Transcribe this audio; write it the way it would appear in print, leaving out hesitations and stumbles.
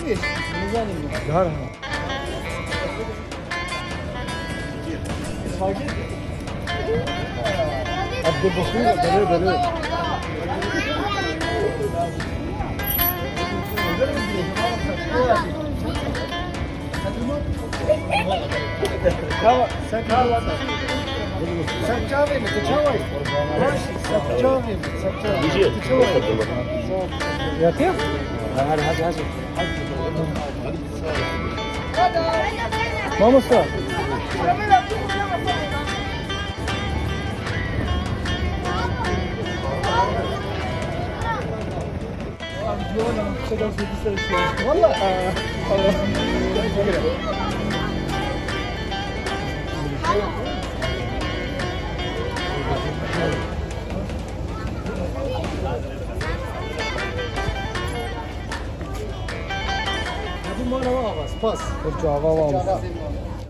Dar. Abdü bakıyor böyle. Kava, sen kava. Sen çave mi? Çave. Sen çave mi? Sen çave. Yatıyor? Hadi. Vamos lá. Valla. Spas. Java vamos.